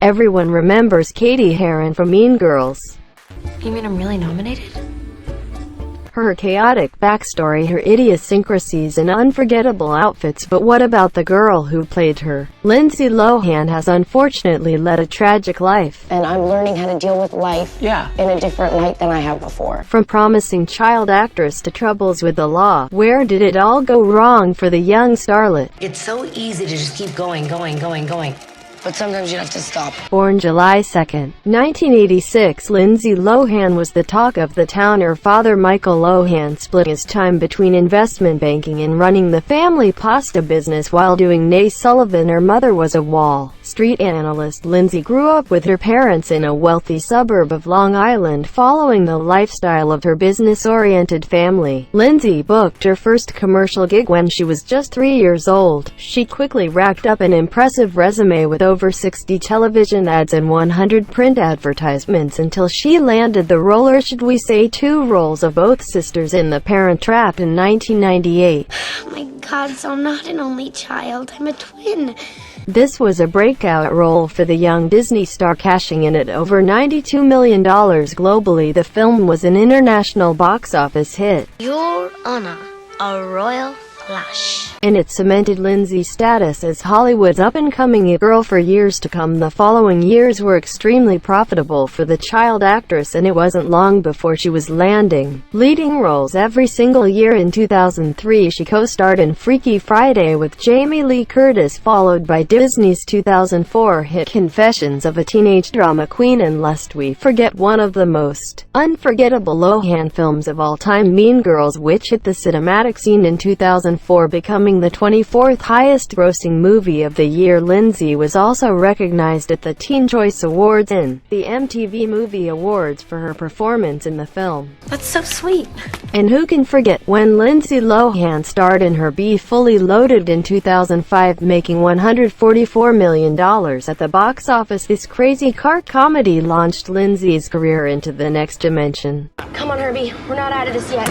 Everyone remembers Katie Heron from Mean Girls. You mean I'm really nominated? Her chaotic backstory, her idiosyncrasies and unforgettable outfits. But what about the girl who played her? Lindsay Lohan has unfortunately led a tragic life. And I'm learning how to deal with life in a different light than I have before. From promising child actress to troubles with the law, where did it all go wrong for the young starlet? It's so easy to just keep going. But sometimes you have to stop. Born July 2, 1986, Lindsay Lohan was the talk of the town. Her father, Michael Lohan, split his time between investment banking and running the family pasta business while doing Nay Sullivan. Her mother was a Wall Street analyst. Lindsay grew up with her parents in a wealthy suburb of Long Island, following the lifestyle of her business-oriented family. Lindsay booked her first commercial gig when she was just 3 years old. She quickly racked up an impressive resume with over 60 television ads and 100 print advertisements until she landed the role, or should we say 2 roles, of both sisters in The Parent Trap in 1998. Oh my god, so I'm not an only child, I'm a twin. This was a breakout role for the young Disney star, cashing in at over $92 million globally. The film was an international box office hit. Your Honor, a royal flush. And it cemented Lindsay's status as Hollywood's up-and-coming it-girl for years to come. The following years were extremely profitable for the child actress, and it wasn't long before she was landing leading roles every single year. In 2003, she co-starred in Freaky Friday with Jamie Lee Curtis, followed by Disney's 2004 hit Confessions of a Teenage Drama Queen, and lest we forget one of the most unforgettable Lohan films of all time, Mean Girls, which hit the cinematic scene in 2004, becoming the 24th highest-grossing movie of the year. Lindsay was also recognized at the Teen Choice Awards and the MTV Movie Awards for her performance in the film. That's so sweet. And who can forget when Lindsay Lohan starred in her Be Fully Loaded in 2005, making $144 million at the box office. This crazy car comedy launched Lindsay's career into the next dimension. Come on, Herbie, we're not out of this yet.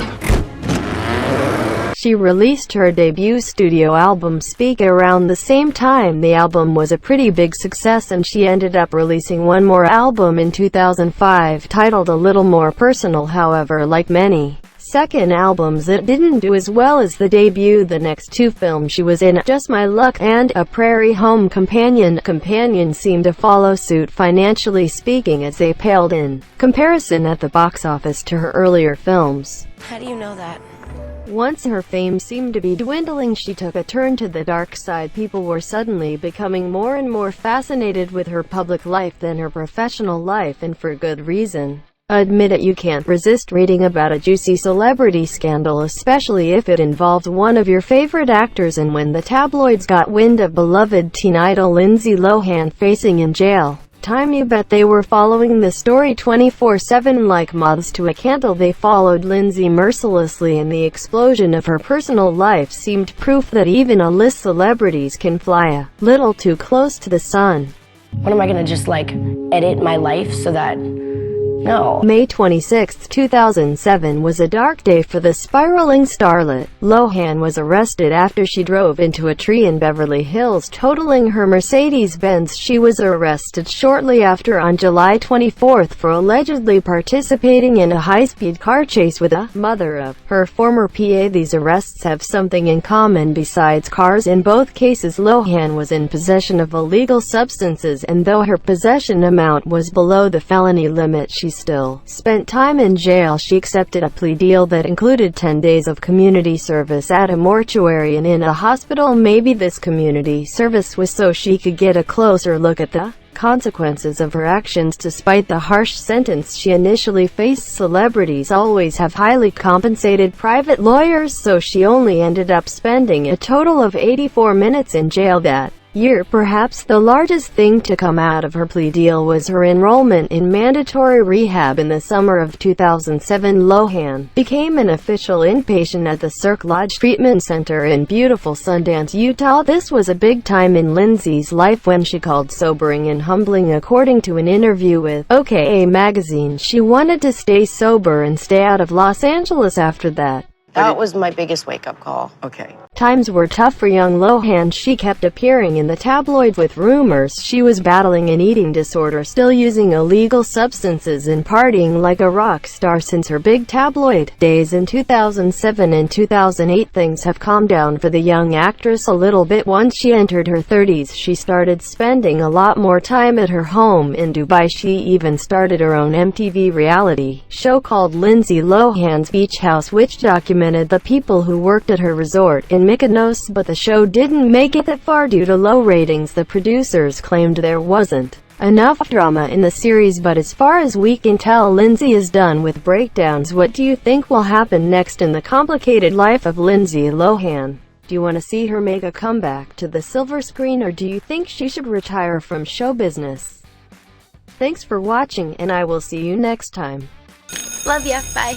She released her debut studio album Speak around the same time. The album was a pretty big success, and she ended up releasing one more album in 2005 titled A Little More Personal. However, like many second albums, it didn't do as well as the debut. The next 2 films she was in, Just My Luck and A Prairie Home Companion, seemed to follow suit, financially speaking, as they paled in comparison at the box office to her earlier films. How do you know that? Once her fame seemed to be dwindling, she took a turn to the dark side. People were suddenly becoming more and more fascinated with her public life than her professional life, and for good reason. Admit it, you can't resist reading about a juicy celebrity scandal, especially if it involved one of your favorite actors. And when the tabloids got wind of beloved teen idol Lindsay Lohan facing in jail time, you bet they were following the story 24/7 like moths to a candle. They followed Lindsay mercilessly, and the explosion of her personal life seemed proof that even A-list celebrities can fly a little too close to the sun. What am I gonna just like edit my life so that... No. May 26, 2007 was a dark day for the spiraling starlet. Lohan was arrested after she drove into a tree in Beverly Hills, totaling her Mercedes-Benz. She was arrested shortly after on July 24 for allegedly participating in a high-speed car chase with a mother of her former PA. These arrests have something in common besides cars. In both cases, Lohan was in possession of illegal substances, and though her possession amount was below the felony limit, she still spent time in jail. She accepted a plea deal that included 10 days of community service at a mortuary and in a hospital. Maybe this community service was so she could get a closer look at the consequences of her actions. Despite the harsh sentence she initially faced, celebrities always have highly compensated private lawyers, so she only ended up spending a total of 84 minutes in jail that year. Perhaps the largest thing to come out of her plea deal was her enrollment in mandatory rehab. In the summer of 2007, Lohan became an official inpatient at the Cirque Lodge Treatment Center in beautiful Sundance, Utah. This was a big time in Lindsay's life when she called sobering and humbling. According to an interview with OKA magazine, she wanted to stay sober and stay out of Los Angeles after that. That was my biggest wake-up call. Okay. Times were tough for young Lohan. She kept appearing in the tabloids with rumors she was battling an eating disorder, still using illegal substances and partying like a rock star since her big tabloid days in 2007 and 2008. Things have calmed down for the young actress a little bit. Once she entered her 30s, she started spending a lot more time at her home in Dubai. She even started her own MTV reality show called Lindsay Lohan's Beach House, which documented the people who worked at her resort in Mykonos, but the show didn't make it that far due to low ratings. The producers claimed there wasn't enough drama in the series, but as far as we can tell, Lindsay is done with breakdowns. What do you think will happen next in the complicated life of Lindsay Lohan? Do you want to see her make a comeback to the silver screen, or do you think she should retire from show business? Thanks for watching, and I will see you next time. Love ya. Bye.